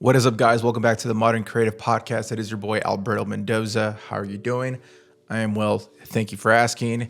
What is up, guys? Welcome back to the Modern Creative Podcast. It is your boy, Alberto Mendoza. How are you doing? I am well. Thank you for asking.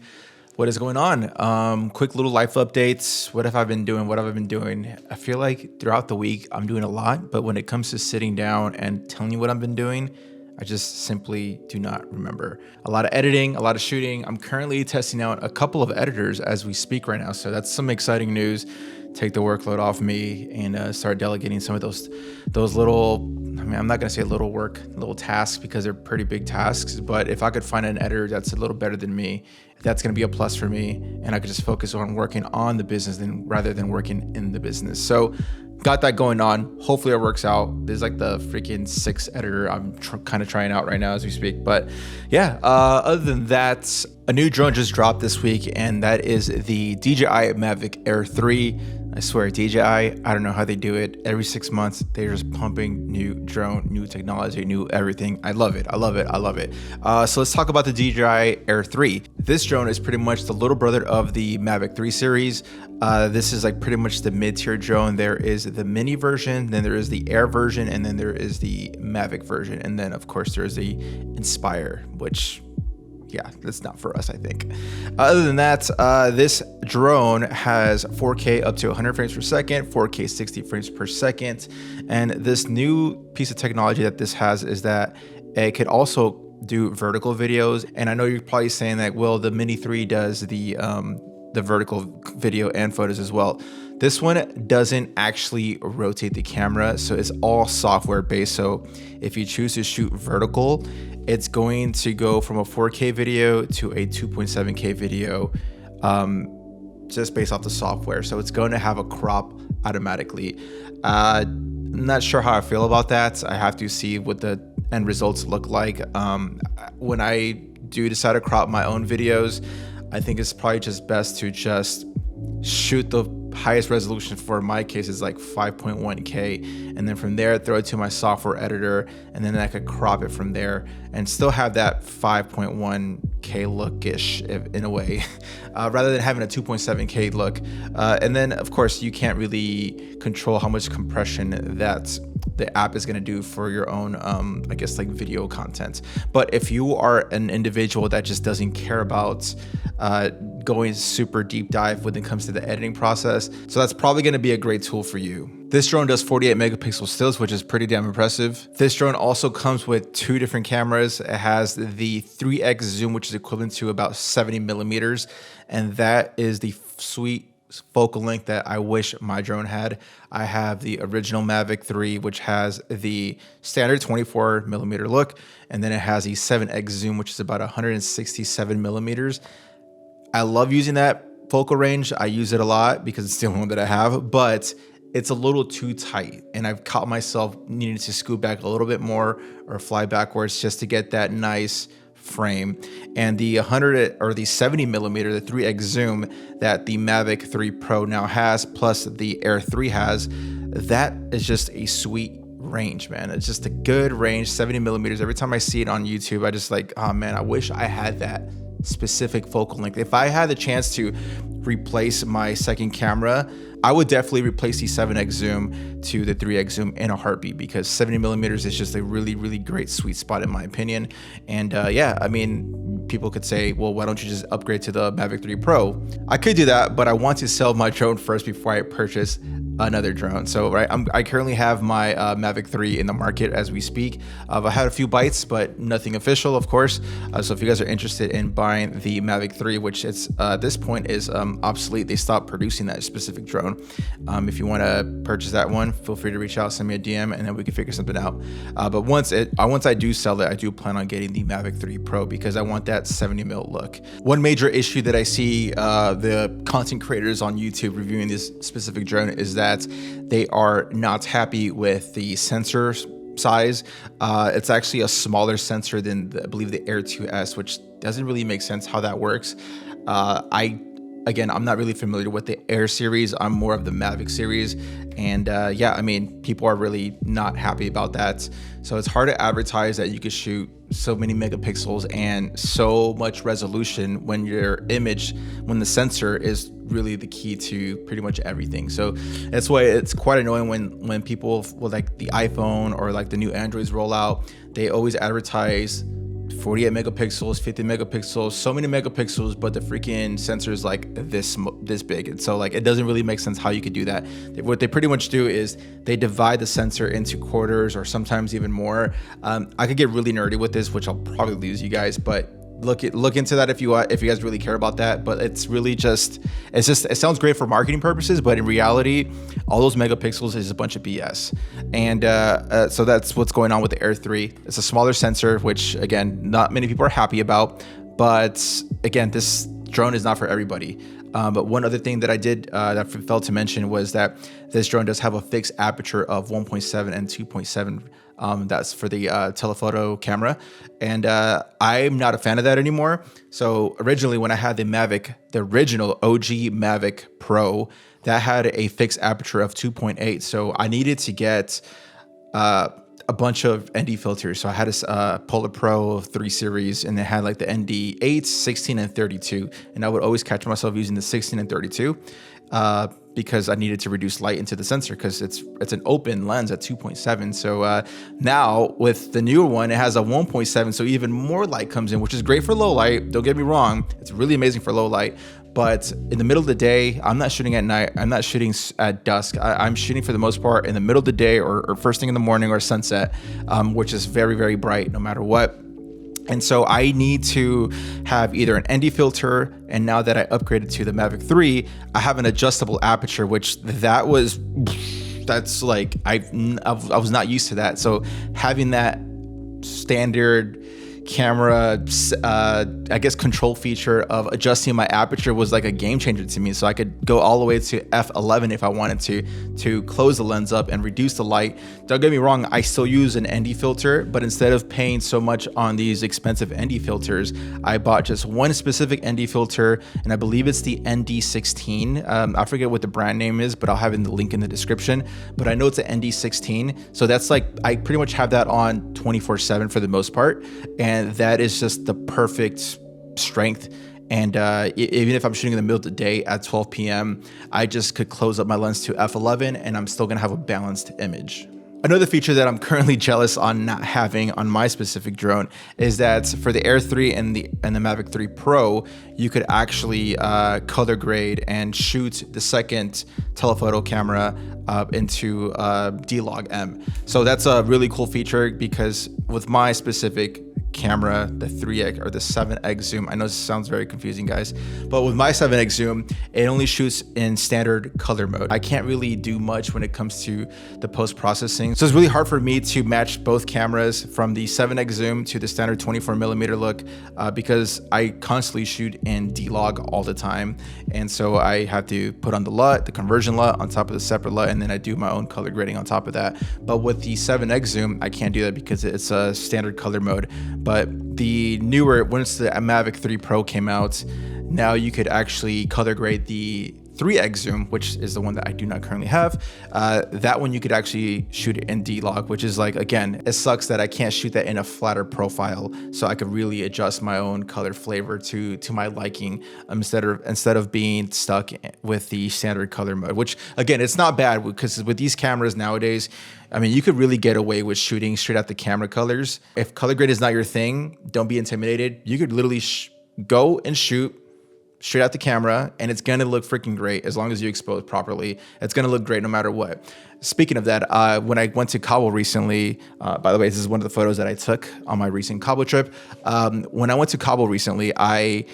What is going on? Quick little life updates. What have I been doing? What have I been doing? I feel like throughout the week, I'm doing a lot. But when it comes to sitting down and telling you what I've been doing, I just simply do not remember. A lot of editing, a lot of shooting. I'm currently testing out a couple of editors as we speak right now. So that's some exciting news. Take the workload off me and start delegating some of those little, I'm not going to say little tasks because they're pretty big tasks. But if I could find an editor that's a little better than me, that's going to be a plus for me. And I could just focus on working on the business rather than working in the business. So got that going on. Hopefully it works out. There's like the freaking 6th editor I'm kind of trying out right now as we speak. But yeah, other than that, a new drone just dropped this week, and that is the DJI Mavic Air 3. I swear, DJI, I don't know how they do it. Every 6 months, they're just pumping new drone, new technology, new everything. I love it. So let's talk about the DJI Air 3. This drone is pretty much the little brother of the Mavic 3 series. This is like pretty much the mid-tier drone. There is the mini version, then there is the Air version, and then there is the Mavic version. And then, of course, there's the Inspire, which... yeah, that's not for us, I think. Other than that, this drone has 4K up to 100 frames per second, 4K 60 frames per second. And this new piece of technology that this has is that it could also do vertical videos. And I know you're probably saying that, well, the Mini 3 does the vertical video and photos as well. This one doesn't actually rotate the camera, so it's all software based. So if you choose to shoot vertical, it's going to go from a 4K video to a 2.7K video just based off the software. So it's going to have a crop automatically. I'm not sure how I feel about that. I have to see what the end results look like. When I do decide to crop my own videos, I think it's probably just best to just shoot the highest resolution for my case is like 5.1K, and then from there throw it to my software editor, and then I could crop it from there and still have that 5.1K look-ish in a way, rather than having a 2.7K look. And then of course you can't really control how much compression that the app is going to do for your own I guess like video content. But if you are an individual that just doesn't care about going super deep dive when it comes to the editing process, so that's probably going to be a great tool for you. This drone does 48 megapixel stills, which is pretty damn impressive. This drone also comes with 2 different cameras. It has the 3x zoom, which is equivalent to about 70 millimeters, and that is the sweet focal length that I wish my drone had. I have the original Mavic 3, which has the standard 24 millimeter look, and then it has a 7x zoom, which is about 167 millimeters. I love using that focal range. I use it a lot because it's the only one that I have, but it's a little too tight, and I've caught myself needing to scoot back a little bit more or fly backwards just to get that nice frame. And the 100 or the 70 millimeter, the 3x zoom that the Mavic 3 Pro now has, plus the Air 3 has, that is just a sweet range, man. It's just a good range, 70 millimeters. Every time I see it on YouTube, I just like, oh man, I wish I had that specific focal length. If I had the chance to replace my second camera, I would definitely replace the 7x zoom to the 3x zoom in a heartbeat, because 70 millimeters is just a really, really great sweet spot in my opinion. And yeah, I mean, people could say, well, why don't you just upgrade to the Mavic 3 Pro? I could do that, but I want to sell my drone first before I purchase another drone. So right, I currently have my Mavic 3 in the market as we speak. I had a few bites, but nothing official, of course. So if you guys are interested in buying the Mavic 3, which it's at this point is obsolete, they stopped producing that specific drone. If you want to purchase that one, feel free to reach out, send me a DM, and then we can figure something out. But once I do sell it, I do plan on getting the Mavic 3 Pro because I want that 70 mil look. One major issue that I see the content creators on YouTube reviewing this specific drone is that they are not happy with the sensor size. It's actually a smaller sensor than I believe the Air 2S, which doesn't really make sense how that works. Again, I'm not really familiar with the Air series. I'm more of the Mavic series. And yeah, I mean, people are really not happy about that. So it's hard to advertise that you could shoot so many megapixels and so much resolution when when the sensor is really the key to pretty much everything. So that's why it's quite annoying when people with like the iPhone or like the new Androids roll out, they always advertise 48 megapixels, 50 megapixels, so many megapixels, but the freaking sensor is like this big. And so like, it doesn't really make sense how you could do that. What they pretty much do is they divide the sensor into quarters or sometimes even more. I could get really nerdy with this, which I'll probably lose you guys, but look into that if you guys really care about that. But it's really it sounds great for marketing purposes, but in reality, all those megapixels is a bunch of BS. And so that's what's going on with the Air 3. It's a smaller sensor, which again, not many people are happy about, but again, this drone is not for everybody. But one other thing that I did that I failed to mention was that this drone does have a fixed aperture of 1.7 and 2.7. That's for the telephoto camera. And I'm not a fan of that anymore. So originally when I had the original OG Mavic Pro, that had a fixed aperture of 2.8. So I needed to get a bunch of ND filters. So I had a Polar Pro 3 series, and it had like the ND 8, 16, and 32. And I would always catch myself using the 16 and 32 because I needed to reduce light into the sensor because it's an open lens at 2.7. So now with the newer one, it has a 1.7. So even more light comes in, which is great for low light. Don't get me wrong. It's really amazing for low light. But in the middle of the day, I'm not shooting at night. I'm not shooting at dusk. I'm shooting for the most part in the middle of the day or first thing in the morning or sunset, which is very, very bright no matter what. And so I need to have either an ND filter, and now that I upgraded to the Mavic 3, I have an adjustable aperture, which that's like, I was not used to that. So having that standard camera I guess control feature of adjusting my aperture was like a game changer to me. So I could go all the way to f11 if I wanted to close the lens up and reduce the light. Don't get me wrong, I still use an ND filter, but instead of paying so much on these expensive ND filters, I bought just one specific ND filter, and I believe it's the ND16. I forget what the brand name is, but I'll have the link in the description. But I know it's an ND16, so that's like, I pretty much have that on 24/7 for the most part, and that is just the perfect strength. And even if I'm shooting in the middle of the day at 12 p.m., I just could close up my lens to f11 and I'm still gonna have a balanced image. Another feature that I'm currently jealous on not having on my specific drone is that for the Air 3 and the Mavic 3 Pro, you could actually color grade and shoot the second telephoto camera into D-Log M. So that's a really cool feature because with my specific camera, the 3x or the 7x zoom, I know this sounds very confusing, guys, but with my 7x zoom, it only shoots in standard color mode. I can't really do much when it comes to the post-processing. So it's really hard for me to match both cameras from the 7x zoom to the standard 24mm look because I constantly shoot in D-Log all the time. And so I have to put on the LUT, the conversion LUT on top of the separate LUT, and then I do my own color grading on top of that. But with the 7x zoom, I can't do that because it's a standard color mode. But the newer, once the Mavic 3 Pro came out, now you could actually color grade the 3x zoom, which is the one that I do not currently have. That one you could actually shoot it in D-Log, which is like, again, it sucks that I can't shoot that in a flatter profile, so I could really adjust my own color flavor to my liking instead of being stuck with the standard color mode, which again, it's not bad because with these cameras nowadays, I mean, you could really get away with shooting straight out the camera colors. If color grade is not your thing, don't be intimidated. You could literally go and shoot straight out the camera, and it's gonna look freaking great as long as you expose properly. It's gonna look great no matter what. Speaking of that, when I went to Cabo recently, by the way, this is one of the photos that I took on my recent Cabo trip. When I went to Cabo recently, I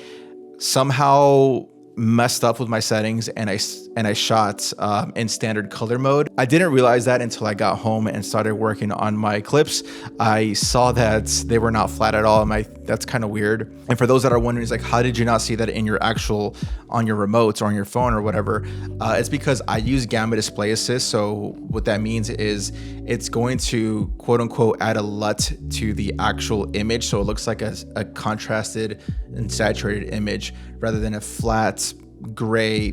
somehow messed up with my settings and I shot in standard color mode. I didn't realize that until I got home and started working on my clips. I saw that they were not flat at all. That's kind of weird. And for those that are wondering, it's like, how did you not see that in your on your remotes or on your phone or whatever? It's because I use Gamma Display Assist. So what that means is it's going to quote unquote add a LUT to the actual image. So it looks like a contrasted and saturated image rather than a flat gray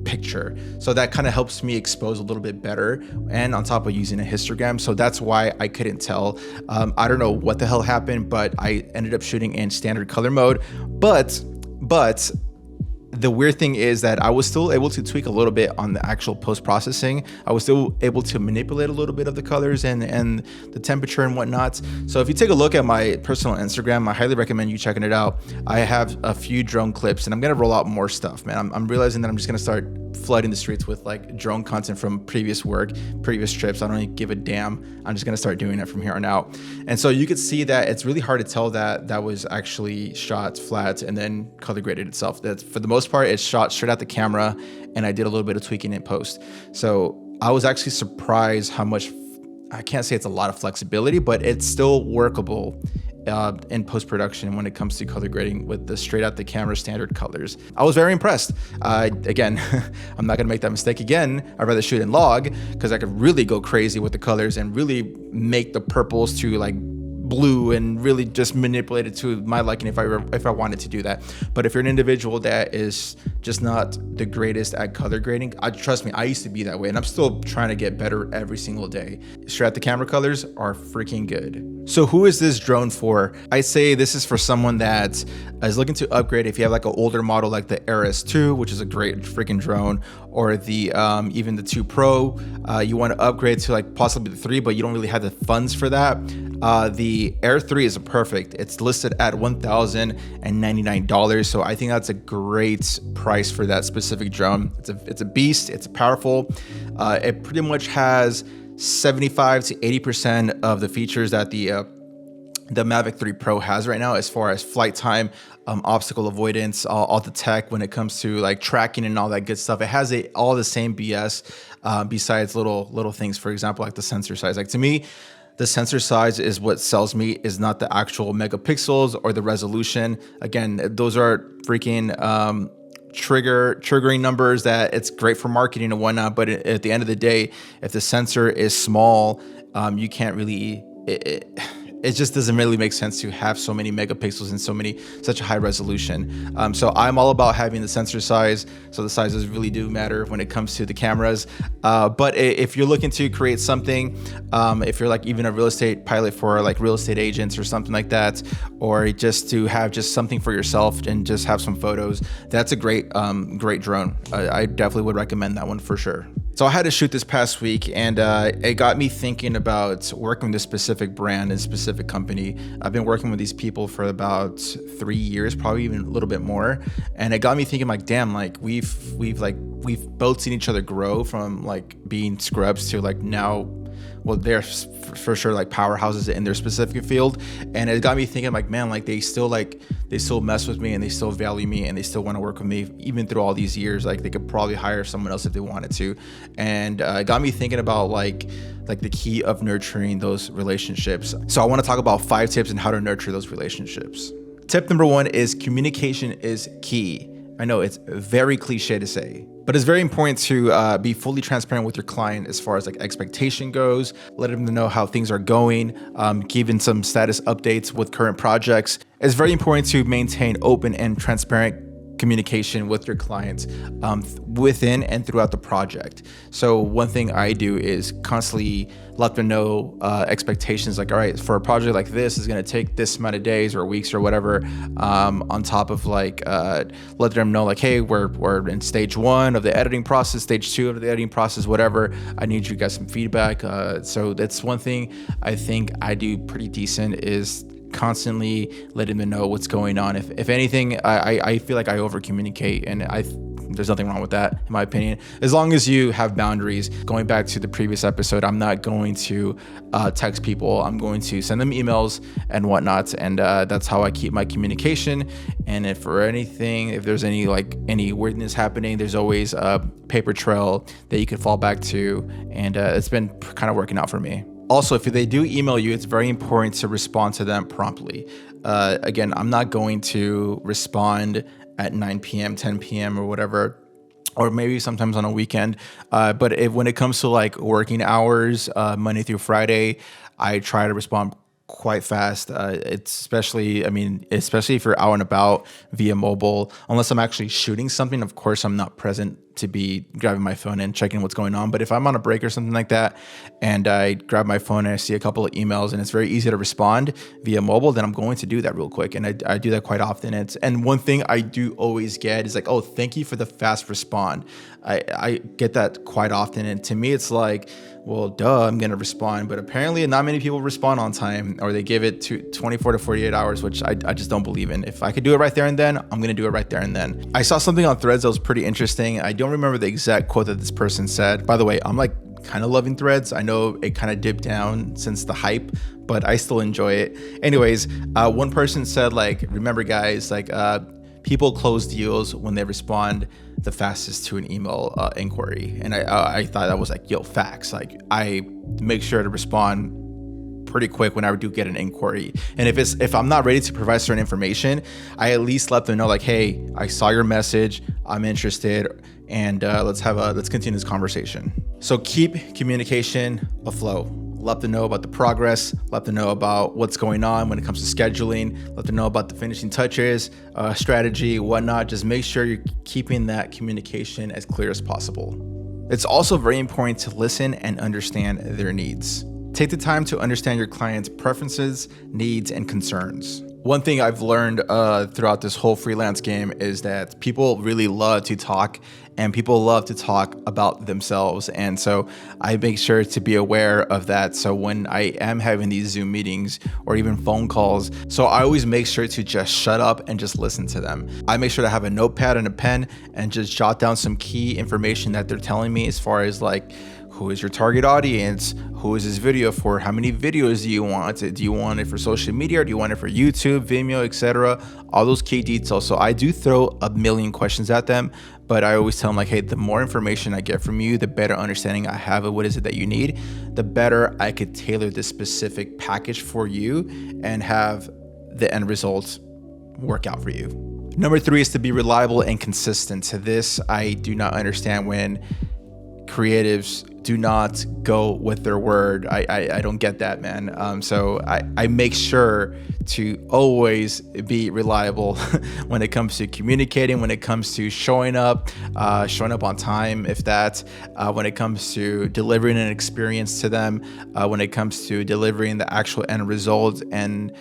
picture. So that kind of helps me expose a little bit better, and on top of using a histogram. So that's why I couldn't tell. I don't know what the hell happened, but I ended up shooting in standard color mode. But the weird thing is that I was still able to tweak a little bit on the actual post-processing. I was still able to manipulate a little bit of the colors and the temperature and whatnot. So if you take a look at my personal Instagram, I highly recommend you checking it out. I have a few drone clips, and I'm gonna roll out more stuff, man. I'm realizing that I'm just gonna start flooding the streets with like drone content from previous work, previous trips. I don't even give a damn. I'm just gonna start doing it from here on out. And so you could see that it's really hard to tell that that was actually shot flat and then color graded itself. That's, for the most part, it's shot straight out the camera, and I did a little bit of tweaking in post. So I was actually surprised how much, I can't say it's a lot of flexibility, but it's still workable in post-production when it comes to color grading with the straight out the camera standard colors. I was very impressed. Again, I'm not gonna make that mistake again. I'd rather shoot in log because I could really go crazy with the colors and really make the purples to like blue and really just manipulate it to my liking if I wanted to do that. But if you're an individual that is just not the greatest at color grading, trust me, I used to be that way, and I'm still trying to get better every single day. Straight out the camera colors are freaking good. So who is this drone for? I say this is for someone that is looking to upgrade. If you have like an older model like the Air S2, which is a great freaking drone, or the even the 2 Pro, you want to upgrade to like possibly the 3, but you don't really have the funds for that. The Air 3 is perfect. It's listed at $1,099, so I think that's a great price for that specific drone. It's a beast. It's powerful. It pretty much has 75 to 80% of the features that the Mavic 3 Pro has right now, as far as flight time, obstacle avoidance, all the tech when it comes to like tracking and all that good stuff. It has all the same BS besides little things, for example, like the sensor size. Like, to me, the sensor size is what sells me, is not the actual megapixels or the resolution. Again, those are freaking triggering numbers that it's great for marketing and whatnot. But at the end of the day, if the sensor is small, you can't really, it just doesn't really make sense to have so many megapixels and such a high resolution. So I'm all about having the sensor size. So the sizes really do matter when it comes to the cameras. But if you're looking to create something, if you're like even a real estate pilot for like real estate agents or something like that, or just to have just something for yourself and just have some photos, that's a great drone. I definitely would recommend that one for sure. So I had to shoot this past week, and it got me thinking about working with a specific brand and specific company. I've been working with these people for about 3 years, probably even a little bit more. And it got me thinking, like, damn, like we've both seen each other grow from like being scrubs to like now, well, they're for sure like powerhouses in their specific field. And it got me thinking, like, man, like they still mess with me, and they still value me, and they still want to work with me even through all these years. Like, they could probably hire someone else if they wanted to. And it got me thinking about like the key of nurturing those relationships. So I want to talk about 5 tips on how to nurture those relationships. Tip number 1 is communication is key. I know it's very cliche to say, but it's very important to be fully transparent with your client as far as like expectation goes, letting them know how things are going, giving some status updates with current projects. It's very important to maintain open and transparent communication with your clients within and throughout the project. So one thing I do is constantly let them know expectations, like, all right, for a project like this is going to take this amount of days or weeks or whatever, on top of like let them know like, hey, we're in stage 1 of the editing process, stage 2 of the editing process, whatever. I need you guys some feedback. So that's one thing I think I do pretty decent, is constantly letting them know what's going on. If anything, I feel like I over communicate, and there's nothing wrong with that, in my opinion, as long as you have boundaries. Going back to the previous episode, I'm not going to text people. I'm going to send them emails and whatnot, and that's how I keep my communication. And if there's any weirdness happening, there's always a paper trail that you can fall back to, and it's been kind of working out for me. Also, if they do email you, it's very important to respond to them promptly. Again, I'm not going to respond at 9 p.m., 10 p.m. or whatever, or maybe sometimes on a weekend. But when it comes to like working hours, Monday through Friday, I try to respond quite fast. It's especially if you're out and about via mobile, unless I'm actually shooting something. Of course, I'm not present to be grabbing my phone and checking what's going on. But if I'm on a break or something like that, and I grab my phone and I see a couple of emails and it's very easy to respond via mobile, then I'm going to do that real quick. And I do that quite often. And one thing I do always get is like, oh, thank you for the fast respond. I get that quite often. And to me, it's like, well, duh, I'm going to respond. But apparently not many people respond on time, or they give it to 24 to 48 hours, which I just don't believe in. If I could do it right there and then, I'm going to do it right there and then. I saw something on Threads that was pretty interesting. I don't remember the exact quote that this person said. By the way, I'm like kind of loving Threads. I know it kind of dipped down since the hype, but I still enjoy it. Anyways, one person said, like, remember guys, like, people close deals when they respond the fastest to an email inquiry. And I thought that was like, yo, facts. Like, I make sure to respond pretty quick whenever I do get an inquiry. And if I'm not ready to provide certain information, I at least let them know, like, hey, I saw your message, I'm interested, and let's continue this conversation. So keep communication afloat. Let them know about the progress, let them know about what's going on when it comes to scheduling, let them know about the finishing touches, strategy, whatnot. Just make sure you're keeping that communication as clear as possible. It's also very important to listen and understand their needs. Take the time to understand your client's preferences, needs, and concerns. One thing I've learned throughout this whole freelance game is that people really love to talk, and people love to talk about themselves. And so I make sure to be aware of that. So when I am having these Zoom meetings or even phone calls, so I always make sure to just shut up and just listen to them. I make sure to have a notepad and a pen and just jot down some key information that they're telling me, as far as like, who is your target audience? Who is this video for? How many videos do you want? Do you want it for social media, or do you want it for YouTube, Vimeo, etc.? All those key details. So I do throw a million questions at them, but I always tell them, like, hey, the more information I get from you, the better understanding I have of what is it that you need, the better I could tailor this specific package for you and have the end results work out for you. Number 3 is to be reliable and consistent. To this, I do not understand when creatives do not go with their word. I don't get that, man. So I make sure to always be reliable when it comes to communicating, when it comes to showing up on time, if that, when it comes to delivering an experience to them, when it comes to delivering the actual end result. And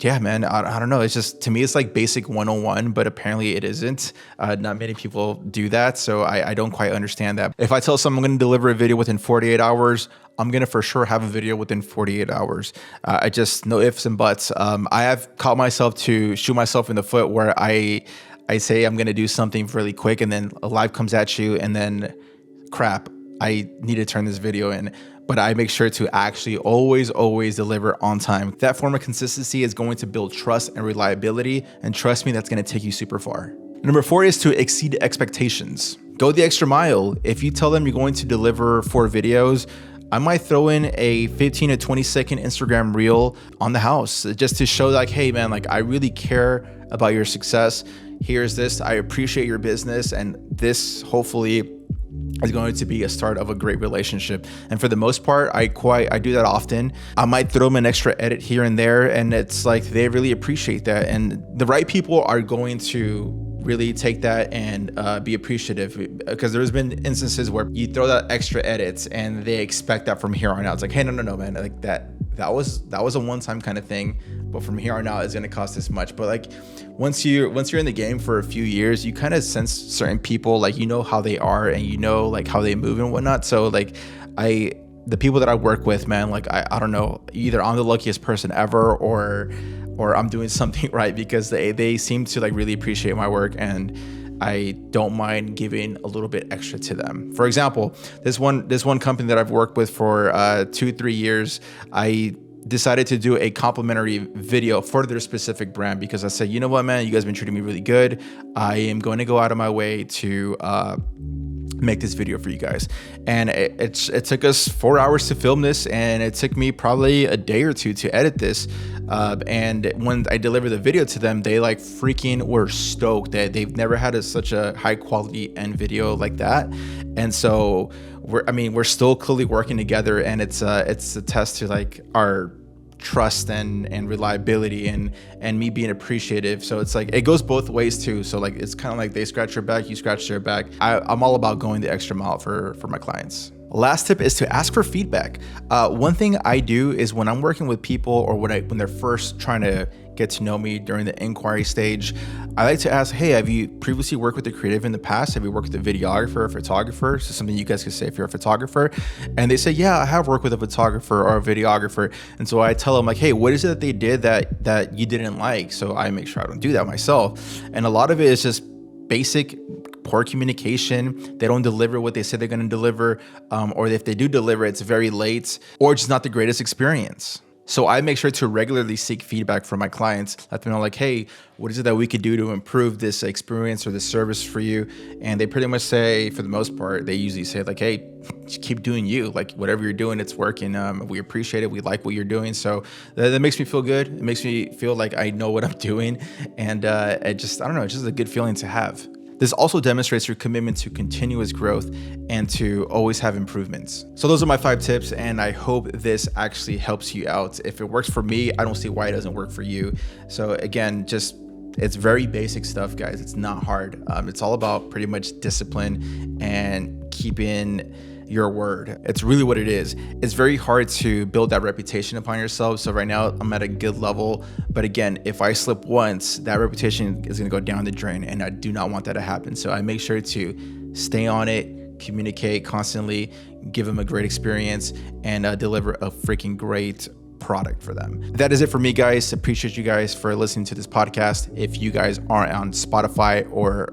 yeah, man, I don't know. It's just, to me, it's like basic 101, but apparently it isn't. Not many people do that. So I don't quite understand that. If I tell someone I'm going to deliver a video within 48 hours, I'm going to for sure have a video within 48 hours. I just, no ifs and buts. I have caught myself to shoot myself in the foot where I say I'm going to do something really quick, and then a live comes at you, and then crap, I need to turn this video in. But I make sure to actually always deliver on time. That form of consistency is going to build trust and reliability. And trust me, that's going to take you super far. Number 4 is to exceed expectations. Go the extra mile. If you tell them you're going to deliver 4 videos, I might throw in a 15 to 20 second Instagram reel on the house, just to show, like, hey man, like, I really care about your success. Here's this. I appreciate your business, and this hopefully is going to be a start of a great relationship. And for the most part, I do that often. I might throw them an extra edit here and there, and it's like they really appreciate that. And the right people are going to really take that and be appreciative, because there's been instances where you throw that extra edits and they expect that from here on out. It's like, hey, no, man, like that was a one-time kind of thing, but from here on out it's going to cost this much. But like once you're in the game for a few years, you kind of sense certain people, like, you know how they are, and you know like how they move and whatnot. So like the people that I work with, man, like I don't know, either I'm the luckiest person ever, or I'm doing something right, because they seem to like really appreciate my work, and I don't mind giving a little bit extra to them. For example, this one company that I've worked with for 2-3 years, I decided to do a complimentary video for their specific brand, because I said, you know what, man, you guys have been treating me really good. I am going to go out of my way to make this video for you guys. And it took us 4 hours to film this, and it took me probably a day or two to edit this. And when I delivered the video to them, they like freaking were stoked that they've never had such a high quality end video like that. And so we're still clearly working together, and it's a test to like our trust and reliability and me being appreciative. So it's like, it goes both ways too. So like, it's kind of like they scratch your back, you scratch their back. I'm all about going the extra mile for my clients. Last tip is to ask for feedback. One thing I do is when I'm working with people or when they're first trying to get to know me during the inquiry stage, I like to ask, hey, have you previously worked with a creative in the past? Have you worked with a videographer or photographer? So something you guys could say if you're a photographer. And they say, yeah, I have worked with a photographer or a videographer. And so I tell them like, hey, what is it that they did that you didn't like? So I make sure I don't do that myself. And a lot of it is just basic poor communication. They don't deliver what they say they're going to deliver, or if they do deliver, it's very late or just not the greatest experience. So I make sure to regularly seek feedback from my clients, let them know like, hey, what is it that we could do to improve this experience or this service for you? And they pretty much say, for the most part, they usually say like, hey, just keep doing you. Like whatever you're doing, it's working. We appreciate it. We like what you're doing. So that makes me feel good. It makes me feel like I know what I'm doing. And I don't know, it's just a good feeling to have. This also demonstrates your commitment to continuous growth and to always have improvements. So those are my 5 tips, and I hope this actually helps you out. If it works for me, I don't see why it doesn't work for you. So again, it's very basic stuff, guys. It's not hard. It's all about pretty much discipline and keeping your word. It's really what it is. It's very hard to build that reputation upon yourself. So right now I'm at a good level, but again, if I slip once, that reputation is going to go down the drain, and I do not want that to happen. So I make sure to stay on it, communicate constantly, give them a great experience, and deliver a freaking great product for them. That is it for me, guys. Appreciate you guys for listening to this podcast. If you guys aren't on Spotify or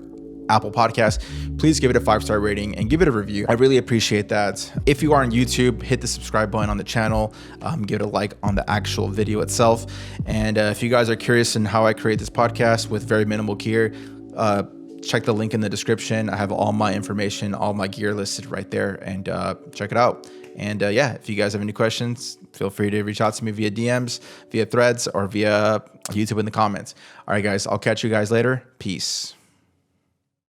Apple Podcasts, please give it a 5-star rating and give it a review. I really appreciate that. If you are on YouTube, hit the subscribe button on the channel, give it a like on the actual video itself. And if you guys are curious in how I create this podcast with very minimal gear, check the link in the description. I have all my information, all my gear listed right there, and check it out. And if you guys have any questions, feel free to reach out to me via DMs, via threads, or via YouTube in the comments. All right, guys, I'll catch you guys later. Peace.